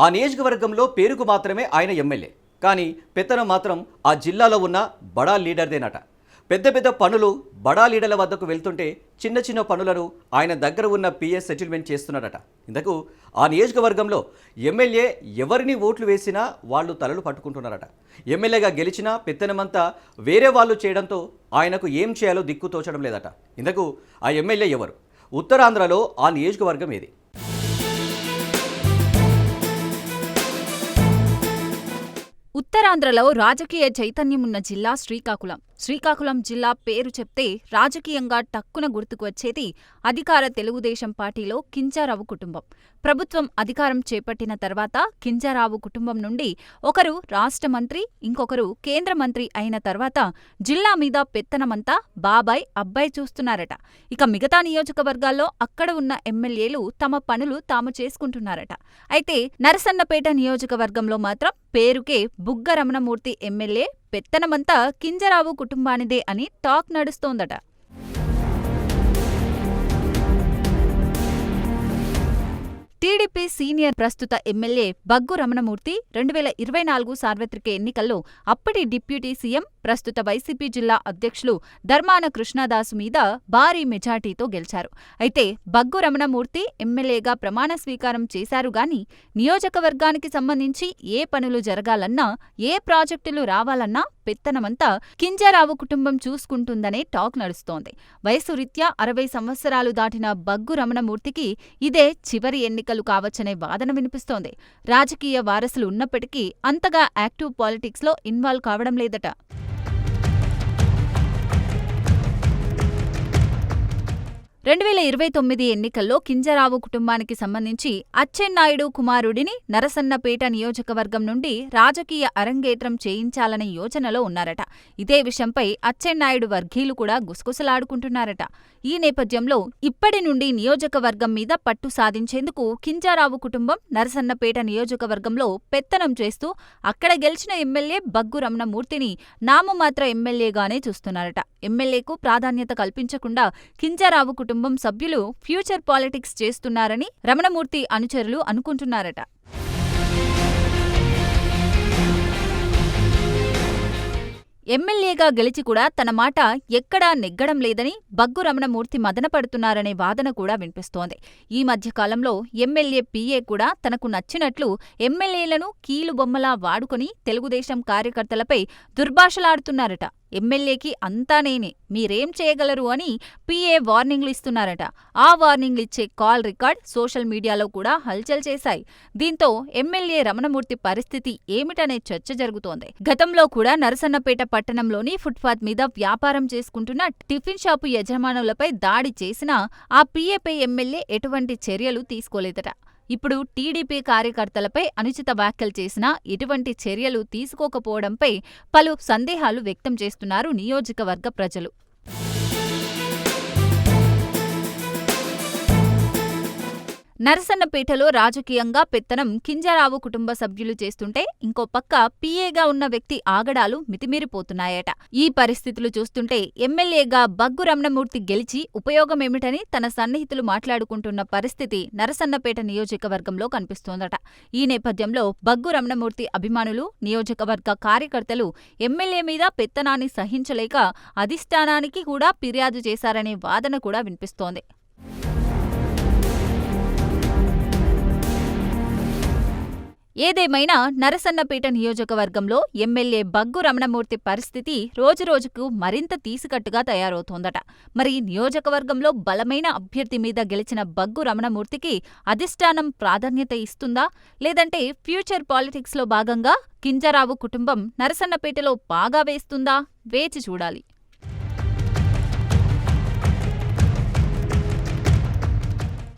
ఆ నియోజకవర్గంలో పేరుకు మాత్రమే ఆయన ఎమ్మెల్యే. కానీ పెత్తనం మాత్రం ఆ జిల్లాలో ఉన్న బడా లీడర్దేనట. పెద్ద పెద్ద పనులు బడా లీడర్ల వద్దకు వెళ్తుంటే చిన్న చిన్న పనులను ఆయన దగ్గర ఉన్న పిఎస్ సెటిల్మెంట్ చేస్తున్నాడట. ఇందుకు ఆ నియోజకవర్గంలో ఎమ్మెల్యే ఎవరిని ఓట్లు వేసినా వాళ్ళు తలలు పట్టుకుంటున్నారట. ఎమ్మెల్యేగా గెలిచినా పెత్తనమంతా వేరే వాళ్ళు చేయడంతో ఆయనకు ఏం చేయాలో దిక్కు తోచడం లేదట. ఇందుకు ఆ ఎమ్మెల్యే ఎవరు? ఉత్తరాంధ్రలో ఆ నియోజకవర్గం ఏది? ఉత్తరాంధ్రలో రాజకీయ చైతన్యమున్న జిల్లా శ్రీకాకుళం. శ్రీకాకుళం జిల్లా పేరు చెప్తే రాజకీయంగా టక్కున గుర్తుకు వచ్చేది అధికార తెలుగుదేశం పార్టీలో కింజరాపు కుటుంబం. ప్రభుత్వం అధికారం చేపట్టిన తర్వాత కింజరాపు కుటుంబం నుండి ఒకరు రాష్ట్ర మంత్రి, ఇంకొకరు కేంద్ర మంత్రి అయిన తర్వాత జిల్లా మీద పెత్తనమంతా బాబాయ్, అబ్బాయి చూస్తున్నారట. ఇక మిగతా నియోజకవర్గాల్లో అక్కడ ఉన్న ఎమ్మెల్యేలు తమ పనులు తాము చేసుకుంటున్నారట. అయితే నరసన్నపేట నియోజకవర్గంలో మాత్రం పేరుకే బుగ్గ రమణమూర్తి ఎమ్మెల్యే పెత్తనమంతా కింజరాపు కుటుంబానిదే అని టాక్ నడుస్తోందట. టీడీపీ సీనియర్ ప్రస్తుత ఎమ్మెల్యే బగ్గు రమణమూర్తి 2024 సార్వత్రిక ఎన్నికల్లో అప్పటి డిప్యూటీ సీఎం, ప్రస్తుత వైసీపీ జిల్లా అధ్యక్షులు ధర్మాన కృష్ణదాసు మీద భారీ మెజార్టీతో గెలిచారు. అయితే బగ్గు రమణమూర్తి ఎమ్మెల్యేగా ప్రమాణ స్వీకారం చేశారు గాని నియోజకవర్గానికి సంబంధించి ఏ పనులు జరగాలన్నా, ఏ ప్రాజెక్టులు రావాలన్నా పెత్తనమంతా కింజరాపు కుటుంబం చూసుకుంటుందనే టాక్ నడుస్తోంది. వయసు రీత్యా 60 సంవత్సరాలు దాటిన బగ్గు రమణమూర్తికి ఇదే చివరి ఎన్నికలు కావచ్చనే వాదన వినిపిస్తోంది. రాజకీయ వారసులు ఉన్నప్పటికీ అంతగా యాక్టివ్ పాలిటిక్స్లో ఇన్వాల్వ్ కావడం లేదట. ఎన్నికల్లో కింజరాపు కుటుంబానికి సంబంధించి అచ్చెన్నాయుడు కుమారుడిని నరసన్నపేట నియోజకవర్గం నుండి రాజకీయ అరంగేట్రం చేయించాలనే యోచనలో ఉన్నారట. ఇదే విషయంపై అచ్చెన్నాయుడు వర్గీయులు కూడా గుసగుసలాడుకుంటున్నారట. ఈ నేపథ్యంలో ఇప్పటి నుండి నియోజకవర్గం మీద పట్టు సాధించేందుకు కింజరాపు కుటుంబం నరసన్నపేట నియోజకవర్గంలో పెత్తనం చేస్తూ అక్కడ గెలిచిన ఎమ్మెల్యే బగ్గు రమణమూర్తిని నామమాత్ర ఎమ్మెల్యేగానే చూస్తున్నారట. ఎమ్మెల్యేకు ప్రాధాన్యత కల్పించకుండా కింజరాపు కుటుంబం సభ్యులు ఫ్యూచర్ పాలిటిక్స్ చేస్తున్నారని రమణమూర్తి అనుచరులు అనుకుంటున్నారట. ఎమ్మెల్యేగా గెలిచి కూడా తన మాట ఎక్కడా నెగ్గడం లేదని బగ్గు రమణమూర్తి మదనపడుతున్నారనే వాదన కూడా వినిపిస్తోంది. ఈ మధ్యకాలంలో ఎమ్మెల్యే పీఏ కూడా తనకు నచ్చినట్లు ఎమ్మెల్యేలను కీలుబొమ్మలా వాడుకొని తెలుగుదేశం కార్యకర్తలపై దుర్భాషలాడుతున్నారట. ఎమ్మెల్యేకి అంతా నేనే, మీరేం చేయగలరు అని పీఏ వార్నింగ్లు ఇస్తున్నారట. ఆ వార్నింగ్లిచ్చే కాల్ రికార్డ్ సోషల్ మీడియాలో కూడా హల్చల్ చేశాయి. దీంతో ఎమ్మెల్యే రమణమూర్తి పరిస్థితి ఏమిటనే చర్చ జరుగుతోంది. గతంలో కూడా నరసన్నపేట పట్టణంలోని ఫుట్పాత్ మీద వ్యాపారం చేసుకుంటున్న టిఫిన్ షాపు యజమానులపై దాడి చేసినా ఆ పీఏపై ఎమ్మెల్యే ఎటువంటి చర్యలు తీసుకోలేదట. ఇప్పుడు టీడీపీ కార్యకర్తలపై అనుచిత వ్యాఖ్యలు చేసినా ఎటువంటి చర్యలు తీసుకోకపోవడంపై పలు సందేహాలు వ్యక్తం చేస్తున్నారు నియోజకవర్గ ప్రజలు. నరసన్నపేటలో రాజకీయంగా పెత్తనం కింజరాపు కుటుంబ సభ్యులు చేస్తుంటే ఇంకో పక్క పీఏగా ఉన్న వ్యక్తి ఆగడాలు మితిమీరిపోతున్నాయట. ఈ పరిస్థితులు చూస్తుంటే ఎమ్మెల్యేగా బగ్గు రమణమూర్తి గెలిచి ఉపయోగమేమిటని తన సన్నిహితులు మాట్లాడుకుంటున్న పరిస్థితి నరసన్నపేట నియోజకవర్గంలో కనిపిస్తోందట. ఈ నేపథ్యంలో బగ్గు రమణమూర్తి అభిమానులు, నియోజకవర్గ కార్యకర్తలు ఎమ్మెల్యే మీద పెత్తనాన్ని సహించలేక అధిష్టానానికి కూడా ఫిర్యాదు చేశారనే వాదన కూడా వినిపిస్తోంది. ఏదేమైనా నరసన్నపేట నియోజకవర్గంలో ఎమ్మెల్యే బగ్గు రమణమూర్తి పరిస్థితి రోజురోజుకు మరింత తీసికట్టుగా తయారవుతోందట. మరి నియోజకవర్గంలో బలమైన అభ్యర్థి మీద గెలిచిన బగ్గు రమణమూర్తికి అధిష్టానం ప్రాధాన్యత ఇస్తుందా, లేదంటే ఫ్యూచర్ పాలిటిక్స్లో భాగంగా కింజరాపు కుటుంబం నరసన్నపేటలో పాగా వేస్తుందా? వేచి చూడాలి.